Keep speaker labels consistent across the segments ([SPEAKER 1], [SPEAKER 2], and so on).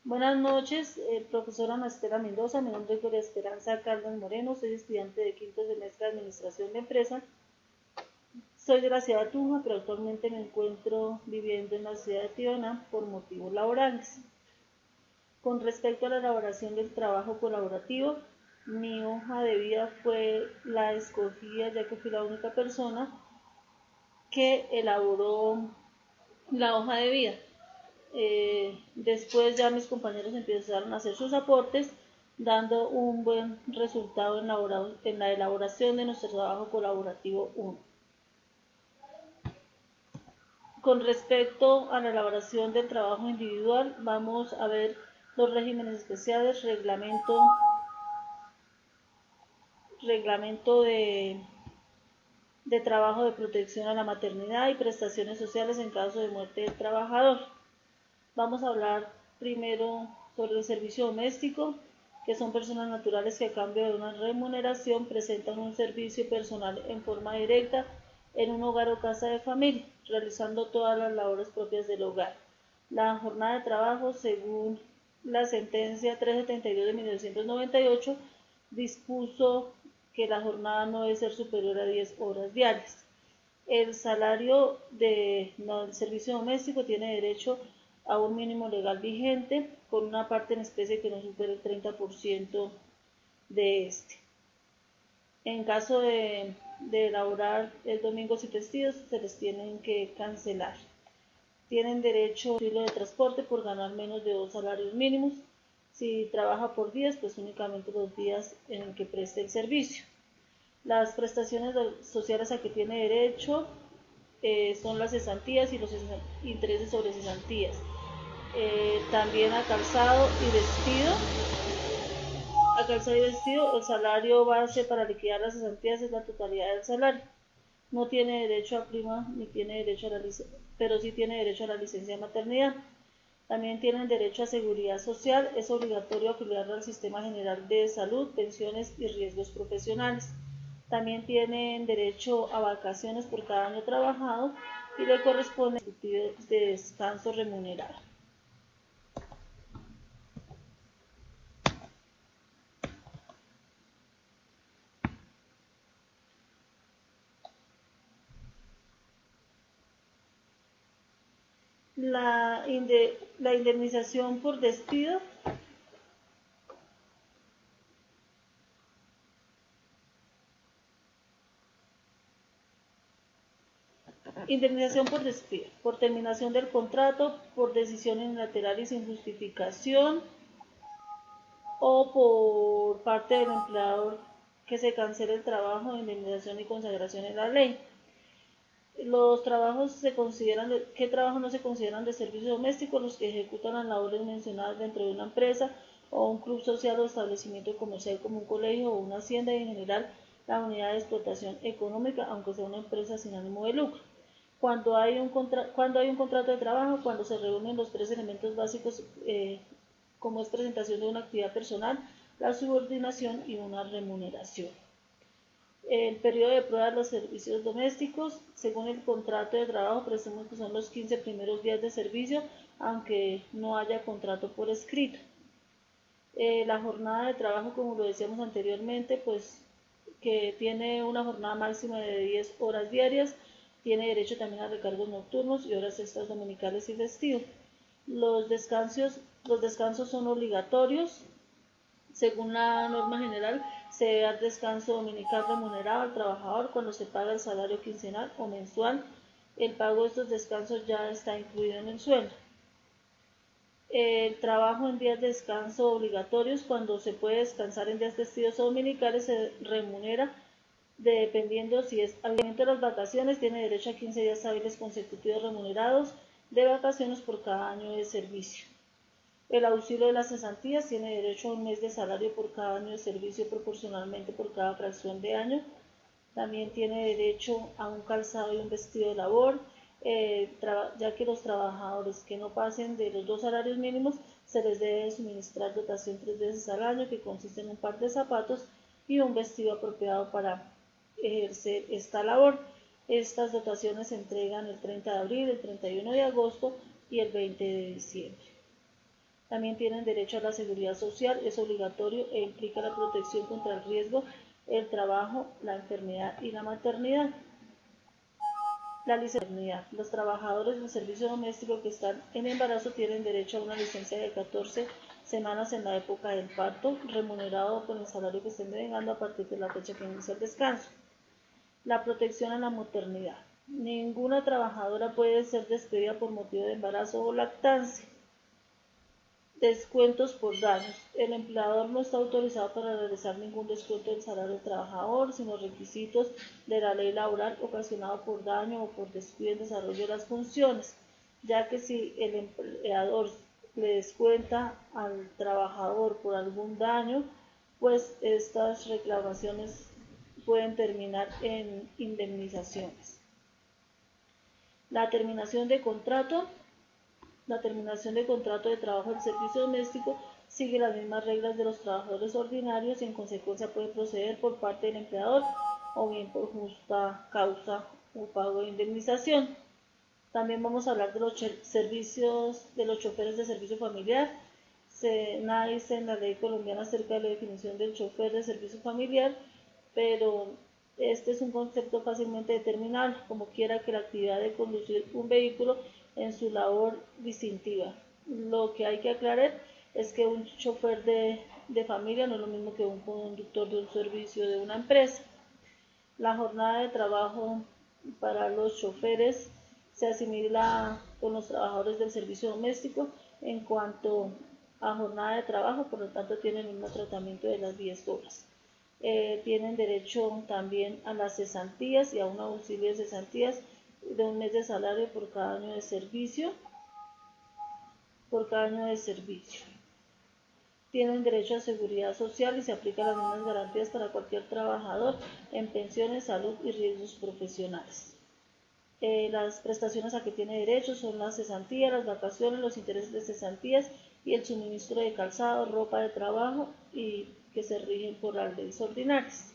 [SPEAKER 1] Buenas noches, profesora Ana Estela Mendoza. Mi nombre es Gloria Esperanza Cárdenas Moreno. Soy estudiante de quinto semestre de Administración de Empresa. Soy de la ciudad de Tunja, pero actualmente me encuentro viviendo en la ciudad de Tivana por motivos laborales. Con respecto a la elaboración del trabajo colaborativo, mi hoja de vida fue la escogida, ya que fui la única persona que elaboró la hoja de vida. Después ya mis compañeros empezaron a hacer sus aportes, dando un buen resultado en la elaboración de nuestro trabajo colaborativo 1. Con respecto a la elaboración del trabajo individual, vamos a ver los regímenes especiales, reglamento de trabajo de protección a la maternidad y prestaciones sociales en caso de muerte del trabajador. Vamos a hablar primero sobre el servicio doméstico, que son personas naturales que a cambio de una remuneración presentan un servicio personal en forma directa en un hogar o casa de familia, realizando todas las labores propias del hogar. La jornada de trabajo, según la sentencia 372 de 1998, dispuso que la jornada no debe ser superior a 10 horas diarias. El salario del servicio doméstico tiene derecho a un mínimo legal vigente con una parte en especie que no supere el 30% de este. En caso de elaborar el domingos y festivos, se les tienen que cancelar. Tienen derecho a auxilio de transporte por ganar menos de 2 salarios mínimos. Si trabaja por días, pues únicamente los días en el que preste el servicio. Las prestaciones sociales a que tiene derecho son las cesantías y los intereses sobre cesantías. También a calzado y vestido. A calzado y vestido, el salario base para liquidar las cesantías es la totalidad del salario. No tiene derecho a prima ni tiene derecho a la licencia, pero sí tiene derecho a la licencia de maternidad. También tienen derecho a seguridad social. Es obligatorio afiliarlo al Sistema General de Salud, pensiones y riesgos profesionales. También tienen derecho a vacaciones por cada año trabajado y le corresponde de descanso remunerado. La indemnización por despido por terminación del contrato, por decisión unilateral y sin justificación, o por parte del empleador que se cancele el trabajo de indemnización y consagración en la ley. Los trabajos ¿qué trabajos no se consideran de servicio doméstico? Los que ejecutan las labores mencionadas dentro de una empresa o un club social o establecimiento comercial como un colegio o una hacienda, y en general la unidad de explotación económica, aunque sea una empresa sin ánimo de lucro. Cuando hay un contrato de trabajo, cuando se reúnen los 3 elementos básicos, como es presentación de una actividad personal, la subordinación y una remuneración. El periodo de prueba de los servicios domésticos, según el contrato de trabajo, presumimos que son los 15 primeros días de servicio, aunque no haya contrato por escrito. La jornada de trabajo, como lo decíamos anteriormente, pues que tiene una jornada máxima de 10 horas diarias, tiene derecho también a recargos nocturnos y horas extras dominicales y festivos. Los descansos son obligatorios. Según la norma general, se debe dar descanso dominical remunerado al trabajador cuando se paga el salario quincenal o mensual. El pago de estos descansos ya está incluido en el sueldo. El trabajo en días de descanso obligatorios, cuando se puede descansar en días festivos o dominicales, se remunera dependiendo si es al momento de las vacaciones. Tiene derecho a 15 días hábiles consecutivos remunerados de vacaciones por cada año de servicio. El auxilio de las cesantías tiene derecho a un mes de salario por cada año de servicio proporcionalmente por cada fracción de año. También tiene derecho a un calzado y un vestido de labor, ya que los trabajadores que no pasen de los 2 salarios mínimos se les debe suministrar dotación 3 veces al año, que consiste en un par de zapatos y un vestido apropiado para ejercer esta labor. Estas dotaciones se entregan el 30 de abril, el 31 de agosto y el 20 de diciembre. También tienen derecho a la seguridad social, es obligatorio e implica la protección contra el riesgo, el trabajo, la enfermedad y la maternidad. La licencia. Los trabajadores del servicio doméstico que están en embarazo tienen derecho a una licencia de 14 semanas en la época del parto, remunerado por el salario que estén devengando a partir de la fecha que inicia el descanso. La protección a la maternidad. Ninguna trabajadora puede ser despedida por motivo de embarazo o lactancia. Descuentos por daños. El empleador no está autorizado para realizar ningún descuento del salario del trabajador, sino requisitos de la ley laboral ocasionado por daño o por descuido en desarrollo de las funciones, ya que si el empleador le descuenta al trabajador por algún daño, pues estas reclamaciones pueden terminar en indemnizaciones. La terminación de contrato. La terminación de contrato de trabajo del servicio doméstico sigue las mismas reglas de los trabajadores ordinarios y en consecuencia puede proceder por parte del empleador o bien por justa causa o pago de indemnización. También vamos a hablar de los servicios de los choferes de servicio familiar. Nada dice en la ley colombiana acerca de la definición del chofer de servicio familiar, pero este es un concepto fácilmente determinable, como quiera que la actividad de conducir un vehículo en su labor distintiva. Lo que hay que aclarar es que un chofer de familia no es lo mismo que un conductor de un servicio de una empresa. La jornada de trabajo para los choferes se asimila con los trabajadores del servicio doméstico en cuanto a jornada de trabajo, por lo tanto tienen el mismo tratamiento de las 10 horas. Tienen derecho también a las cesantías y a un auxilio de cesantías de un mes de salario por cada año de servicio. Tienen derecho a seguridad social y se aplican las mismas garantías para cualquier trabajador en pensiones, salud y riesgos profesionales. Las prestaciones a que tiene derecho son las cesantías, las vacaciones, los intereses de cesantías y el suministro de calzado, ropa de trabajo y que se rigen por las leyes ordinarias.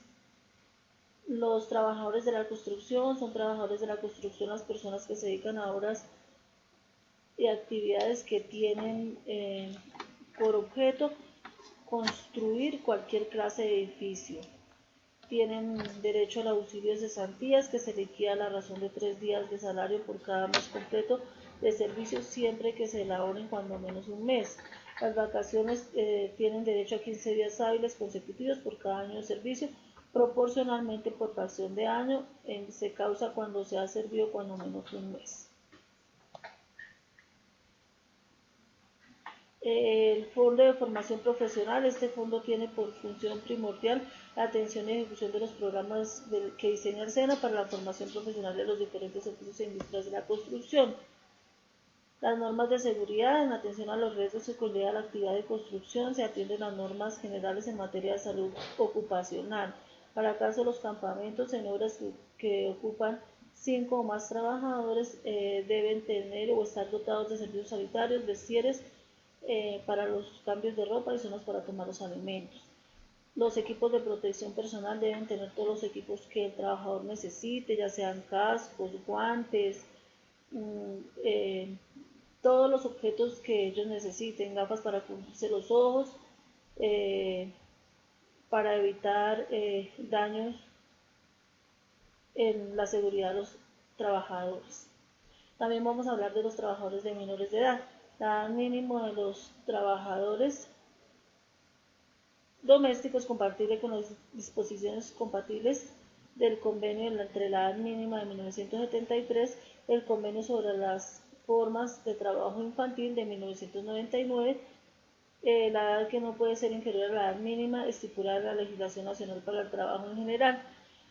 [SPEAKER 1] Los trabajadores de la construcción son trabajadores de la construcción, las personas que se dedican a obras y actividades que tienen por objeto construir cualquier clase de edificio. Tienen derecho al auxilio de cesantías que se liquida a la razón de 3 días de salario por cada mes completo de servicio siempre que se elaboren cuando menos un mes. Las vacaciones tienen derecho a 15 días hábiles consecutivos por cada año de servicio, proporcionalmente por fracción de año, se causa cuando se ha servido cuando menos un mes. El Fondo de Formación Profesional. Este fondo tiene por función primordial la atención y ejecución de los programas que diseña el SENA para la formación profesional de los diferentes oficios e industrias de la construcción. Las normas de seguridad. En atención a los riesgos que conlleva la actividad de construcción, se atienden las normas generales en materia de salud ocupacional. Para el caso de los campamentos en obras que ocupan 5 o más trabajadores, deben tener o estar dotados de servicios sanitarios, vestieres, para los cambios de ropa y zonas para tomar los alimentos. Los equipos de protección personal deben tener todos los equipos que el trabajador necesite, ya sean cascos, guantes, todos los objetos que ellos necesiten, gafas para cubrirse los ojos, para evitar daños en la seguridad de los trabajadores. También vamos a hablar de los trabajadores de menores de edad. La edad mínima de los trabajadores domésticos compatible con las disposiciones compatibles del convenio entre la edad mínima de 1973, el convenio sobre las formas de trabajo infantil de 1999, la edad que no puede ser inferior a la edad mínima estipulada en la legislación nacional para el trabajo en general.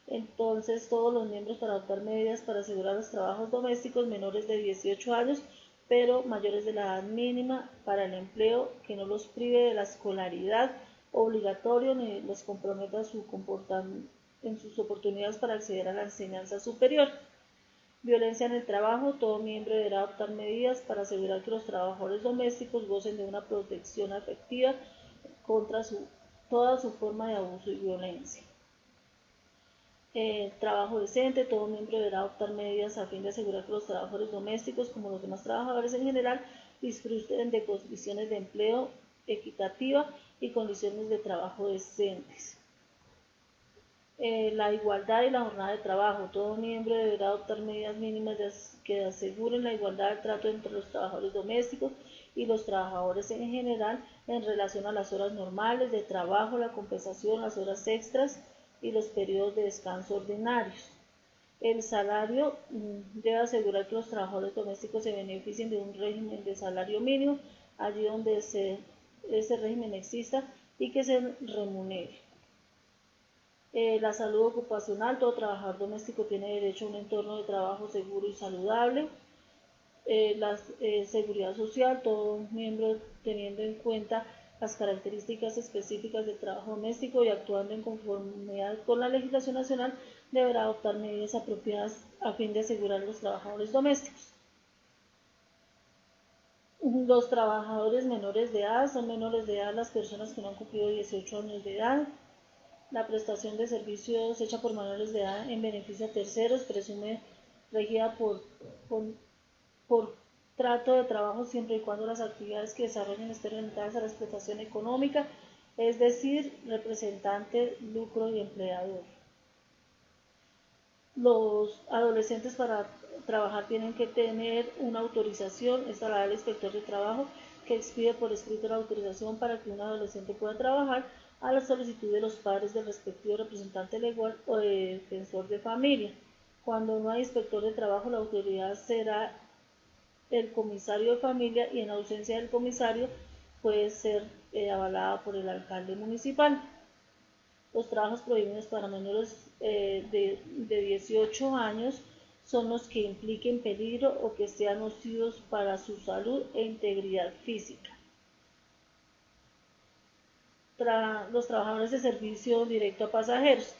[SPEAKER 1] Entonces, todos los miembros para adoptar medidas para asegurar los trabajos domésticos menores de 18 años, pero mayores de la edad mínima para el empleo, que no los prive de la escolaridad obligatorio ni los comprometa en sus oportunidades para acceder a la enseñanza superior. Violencia en el trabajo. Todo miembro deberá adoptar medidas para asegurar que los trabajadores domésticos gocen de una protección efectiva contra toda su forma de abuso y violencia. Trabajo decente. Todo miembro deberá adoptar medidas a fin de asegurar que los trabajadores domésticos, como los demás trabajadores en general, disfruten de condiciones de empleo equitativas y condiciones de trabajo decentes. La igualdad y la jornada de trabajo. Todo miembro deberá adoptar medidas mínimas que aseguren la igualdad de trato entre los trabajadores domésticos y los trabajadores en general en relación a las horas normales de trabajo, la compensación, las horas extras y los periodos de descanso ordinarios. El salario debe asegurar que los trabajadores domésticos se beneficien de un régimen de salario mínimo allí donde ese régimen exista y que se remunere. La salud ocupacional. Todo trabajador doméstico tiene derecho a un entorno de trabajo seguro y saludable. La seguridad social. Todo miembro, teniendo en cuenta las características específicas del trabajo doméstico y actuando en conformidad con la legislación nacional, deberá adoptar medidas apropiadas a fin de asegurar a los trabajadores domésticos. Los trabajadores menores de edad. Son menores de edad las personas que no han cumplido 18 años de edad. La prestación de servicios hecha por menores de edad en beneficio a terceros presume regida por trato de trabajo siempre y cuando las actividades que desarrollen estén orientadas a la explotación económica, es decir, representante, lucro y empleador. Los adolescentes para trabajar tienen que tener una autorización. Esta la da el inspector de trabajo, que expide por escrito la autorización para que un adolescente pueda trabajar a la solicitud de los padres del respectivo representante legal o de defensor de familia. Cuando no hay inspector de trabajo, la autoridad será el comisario de familia y en ausencia del comisario puede ser avalada por el alcalde municipal. Los trabajos prohibidos para menores de 18 años son los que impliquen peligro o que sean nocivos para su salud e integridad física. Los trabajadores de servicio directo a pasajeros.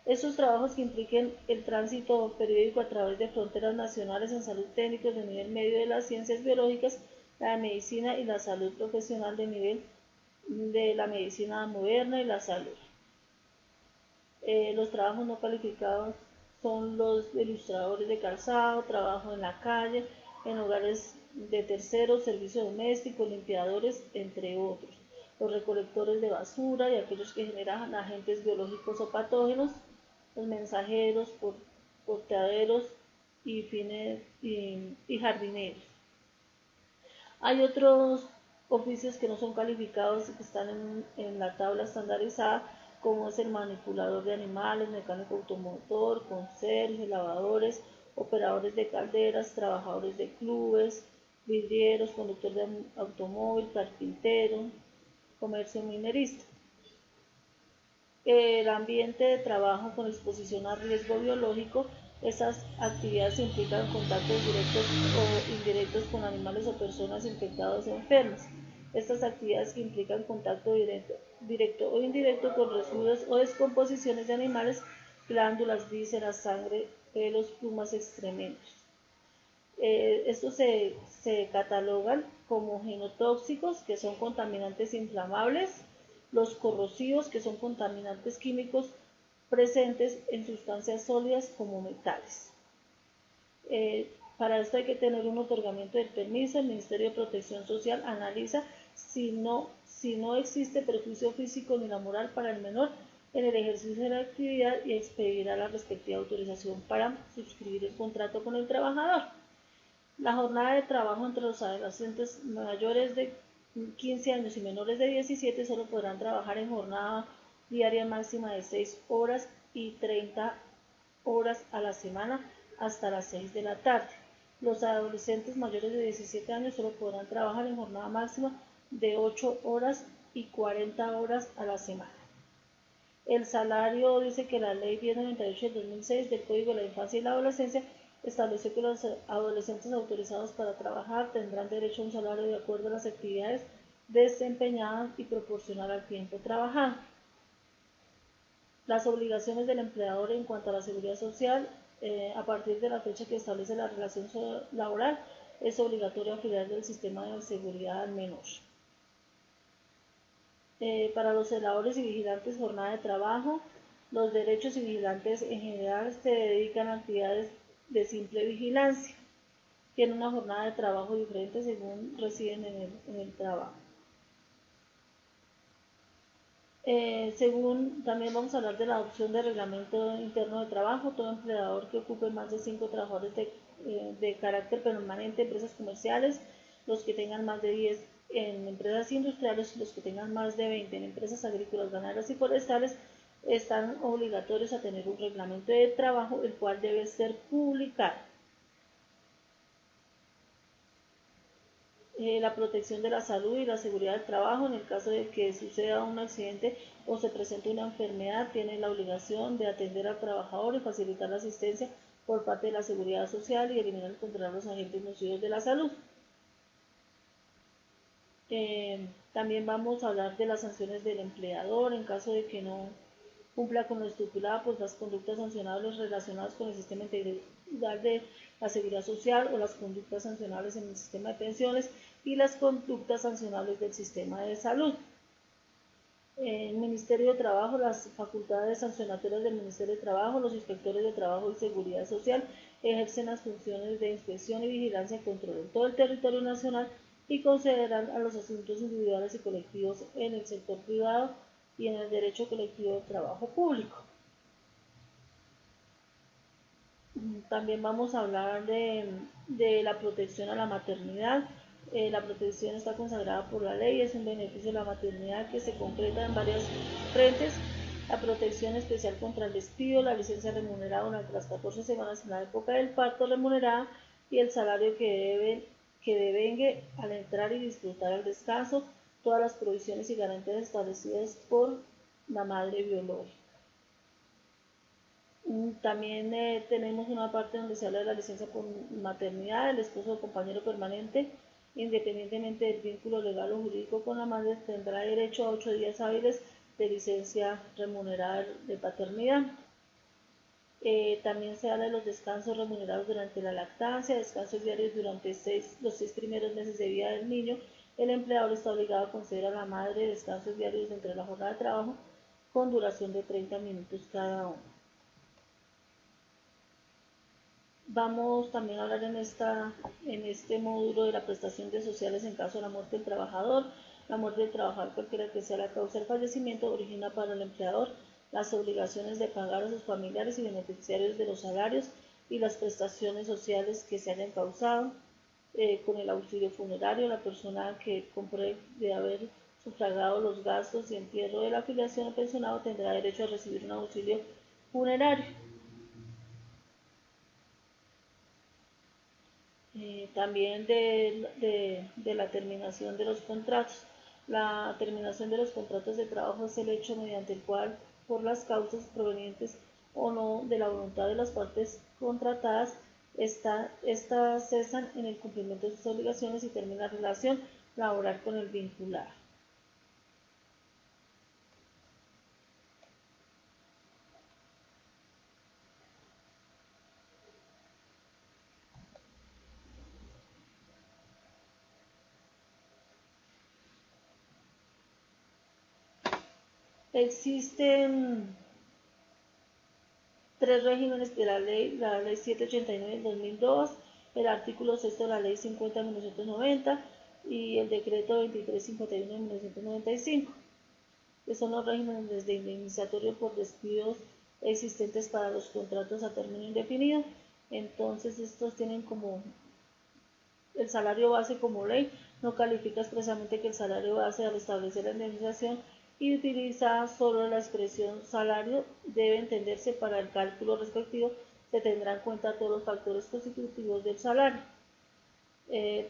[SPEAKER 1] Estos trabajos que impliquen el tránsito periódico a través de fronteras nacionales en salud técnicos de nivel medio de las ciencias biológicas, la medicina y la salud profesional de nivel de la medicina moderna y la salud. Los trabajos no calificados son los ilustradores de calzado, trabajo en la calle, en hogares de terceros, servicio doméstico, limpiadores, entre otros. Los recolectores de basura y aquellos que generan agentes biológicos o patógenos, los mensajeros, porteaderos y jardineros. Hay otros oficios que no son calificados y que están en la tabla estandarizada, como es el manipulador de animales, mecánico automotor, conserje, lavadores, operadores de calderas, trabajadores de clubes, vidrieros, conductor de automóvil, carpintero, comercio minerista. El ambiente de trabajo con exposición a riesgo biológico. Estas actividades implican contactos directos o indirectos con animales o personas infectadas o enfermas. Estas actividades que implican contacto directo o indirecto con residuos o descomposiciones de animales, glándulas, vísceras, sangre, pelos, plumas, excrementos. Estos se catalogan como genotóxicos, que son contaminantes inflamables, los corrosivos, que son contaminantes químicos presentes en sustancias sólidas como metales. Para esto hay que tener un otorgamiento del permiso. El Ministerio de Protección Social analiza si no existe perjuicio físico ni la moral para el menor en el ejercicio de la actividad y expedirá la respectiva autorización para suscribir el contrato con el trabajador. La jornada de trabajo entre los adolescentes mayores de 15 años y menores de 17 solo podrán trabajar en jornada diaria máxima de 6 horas y 30 horas a la semana hasta las 6 de la tarde. Los adolescentes mayores de 17 años solo podrán trabajar en jornada máxima de 8 horas y 40 horas a la semana. El salario, dice que la ley 1098 del 2006 del Código de la Infancia y la Adolescencia estableció que los adolescentes autorizados para trabajar tendrán derecho a un salario de acuerdo a las actividades desempeñadas y proporcional al tiempo trabajado. Las obligaciones del empleador en cuanto a la seguridad social, a partir de la fecha que establece la relación laboral, es obligatorio afiliar del sistema de seguridad al menor. Para los celadores y vigilantes, jornada de trabajo. Los derechos y vigilantes en general se dedican a actividades de simple vigilancia. tienen una jornada de trabajo diferente según residen en el trabajo. También vamos a hablar de la adopción del reglamento interno de trabajo. Todo empleador que ocupe más de 5 trabajadores de carácter permanente en empresas comerciales, los que tengan más de 10 en empresas industriales, los que tengan más de 20 en empresas agrícolas, ganaderas y forestales, están obligatorios a tener un reglamento de trabajo, el cual debe ser publicado. La protección de la salud y la seguridad del trabajo. En el caso de que suceda un accidente o se presente una enfermedad, tiene la obligación de atender al trabajador y facilitar la asistencia por parte de la seguridad social y eliminar y controlar los agentes nocivos de la salud. También vamos a hablar de las sanciones del empleador en caso de que no cumpla con lo estipulado, pues las conductas sancionables relacionadas con el sistema integral de la seguridad social o las conductas sancionables en el sistema de pensiones y las conductas sancionables del sistema de salud. El Ministerio de Trabajo, las facultades sancionatorias del Ministerio de Trabajo, los inspectores de Trabajo y Seguridad Social ejercen las funciones de inspección y vigilancia y control en todo el territorio nacional y consideran a los asuntos individuales y colectivos en el sector privado y en el derecho colectivo de trabajo público. También vamos a hablar de la protección a la maternidad. La protección está consagrada por la ley, es un beneficio de la maternidad que se concreta en varios frentes. La protección especial contra el despido, la licencia remunerada durante las 14 semanas en la época del parto remunerada y el salario que devengue al entrar y disfrutar el descanso, todas las provisiones y garantías establecidas por la madre biológica. También tenemos una parte donde se habla de la licencia por maternidad. El esposo o compañero permanente, independientemente del vínculo legal o jurídico con la madre, tendrá derecho a 8 días hábiles de licencia remunerada de paternidad. También se habla de los descansos remunerados durante la lactancia, descansos diarios durante los 6 primeros meses de vida del niño. El empleador está obligado a conceder a la madre descansos diarios entre la jornada de trabajo con duración de 30 minutos cada uno. Vamos también a hablar en este módulo de la prestación de sociales en caso de la muerte del trabajador. La muerte del trabajador, cualquiera que sea la causa del fallecimiento, origina para el empleador las obligaciones de pagar a sus familiares y beneficiarios de los salarios y las prestaciones sociales que se hayan causado. Con el auxilio funerario, la persona que compruebe de haber sufragado los gastos y entierro de la afiliación al pensionado tendrá derecho a recibir un auxilio funerario. También de la terminación de los contratos. La terminación de los contratos de trabajo es el hecho mediante el cual, por las causas provenientes o no de la voluntad de las partes contratadas, estas cesan en el cumplimiento de sus obligaciones y termina la relación laboral con el vinculado. Existen 3 regímenes de la ley 789 del 2002, el artículo 6 de la ley 50 de 1990 y el decreto 2351 de 1995, que son los regímenes de indemnizatorio por despidos existentes para los contratos a término indefinido. Entonces estos tienen como el salario base como ley, no califica expresamente que el salario base al establecer la indemnización y utiliza solo la expresión salario, debe entenderse para el cálculo respectivo, se tendrán en cuenta todos los factores constitutivos del salario.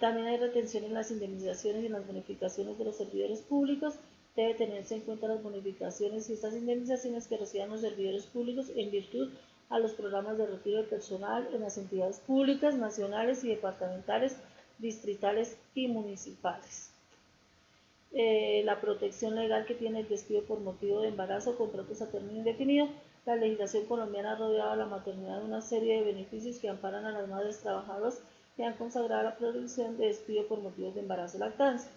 [SPEAKER 1] También hay retención en las indemnizaciones y en las bonificaciones de los servidores públicos. Debe tenerse en cuenta las bonificaciones y estas indemnizaciones que reciban los servidores públicos en virtud a los programas de retiro de personal en las entidades públicas, nacionales y departamentales, distritales y municipales. La protección legal que tiene el despido por motivo de embarazo o contratos a término indefinido. La legislación colombiana ha rodeado a la maternidad de una serie de beneficios que amparan a las madres trabajadoras que han consagrado la prohibición de despido por motivos de embarazo o lactancia.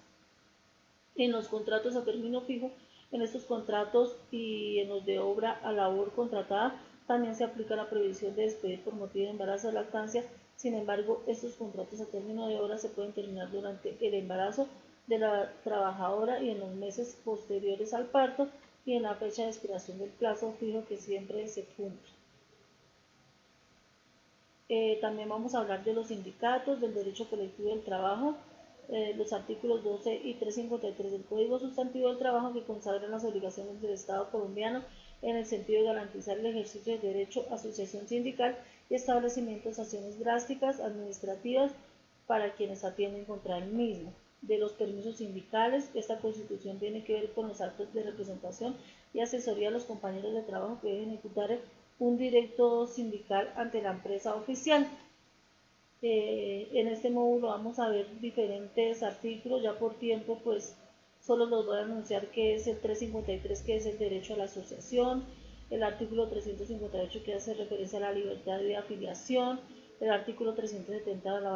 [SPEAKER 1] En los contratos a término fijo, en estos contratos y en los de obra a labor contratada, también se aplica la prohibición de despedir por motivo de embarazo o lactancia Sin embargo, estos contratos a término de obra se pueden terminar durante el embarazo de la trabajadora y en los meses posteriores al parto y en la fecha de expiración del plazo fijo que siempre se cumple. También vamos a hablar de los sindicatos, del derecho colectivo del trabajo, los artículos 12 y 353 del Código Sustantivo del Trabajo que consagran las obligaciones del Estado colombiano en el sentido de garantizar el ejercicio del derecho a asociación sindical y establecimiento de sanciones drásticas administrativas para quienes atienden contra el mismo. De los permisos sindicales, esta Constitución tiene que ver con los actos de representación y asesoría a los compañeros de trabajo que deben ejecutar un directo sindical ante la empresa oficial. En este módulo vamos a ver diferentes artículos, ya por tiempo pues solo los voy a anunciar que es el 353 que es el derecho a la asociación, el artículo 358 que hace referencia a la libertad de afiliación, el artículo 370 a la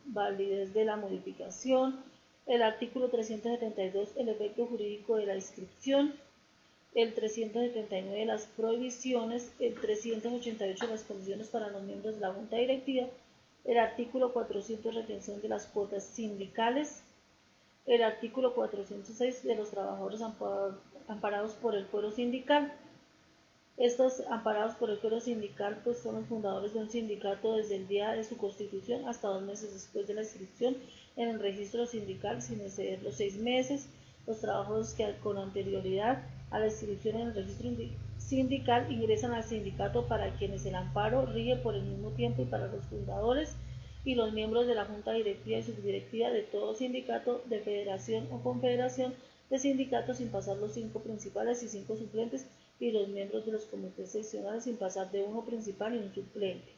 [SPEAKER 1] validez de la modificación, el artículo 372 el efecto jurídico de la inscripción, el 379 las prohibiciones, el 388 las condiciones para los miembros de la Junta Directiva, el artículo 400 retención de las cuotas sindicales, el artículo 406 de los trabajadores amparados por el fuero sindical. Estos amparados por el fuero sindical pues son los fundadores de un sindicato desde el día de su constitución hasta 2 meses después de la inscripción en el registro sindical sin exceder los 6 meses, los trabajadores que con anterioridad a la inscripción en el registro sindical ingresan al sindicato para quienes el amparo rige por el mismo tiempo y para los fundadores y los miembros de la junta directiva y subdirectiva de todo sindicato, de federación o confederación de sindicatos sin pasar los 5 principales y 5 suplentes y los miembros de los comités seccionales sin pasar de uno principal y un suplente.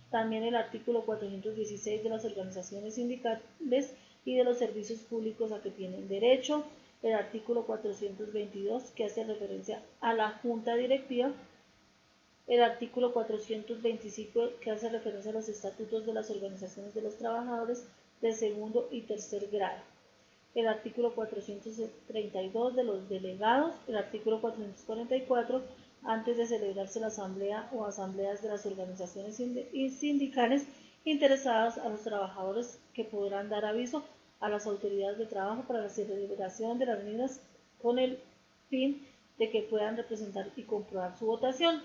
[SPEAKER 1] También el artículo 416 de las organizaciones sindicales y de los servicios públicos a que tienen derecho, el artículo 422 que hace referencia a la junta directiva, el artículo 425 que hace referencia a los estatutos de las organizaciones de los trabajadores de segundo y tercer grado, el artículo 432 de los delegados, el artículo 444 antes de celebrarse la asamblea o asambleas de las organizaciones sindicales interesadas a los trabajadores que podrán dar aviso a las autoridades de trabajo para la celebración de las mismas con el fin de que puedan representar y comprobar su votación.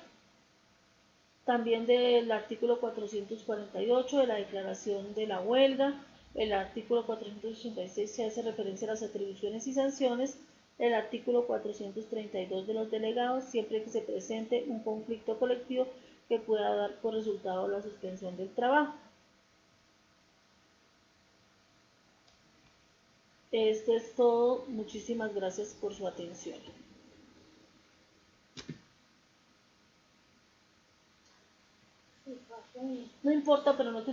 [SPEAKER 1] También del artículo 448 de la declaración de la huelga, el artículo 486 se hace referencia a las atribuciones y sanciones, el artículo 432 de los delegados, siempre que se presente un conflicto colectivo que pueda dar por resultado la suspensión del trabajo. Esto es todo, muchísimas gracias por su atención. No importa, pero no te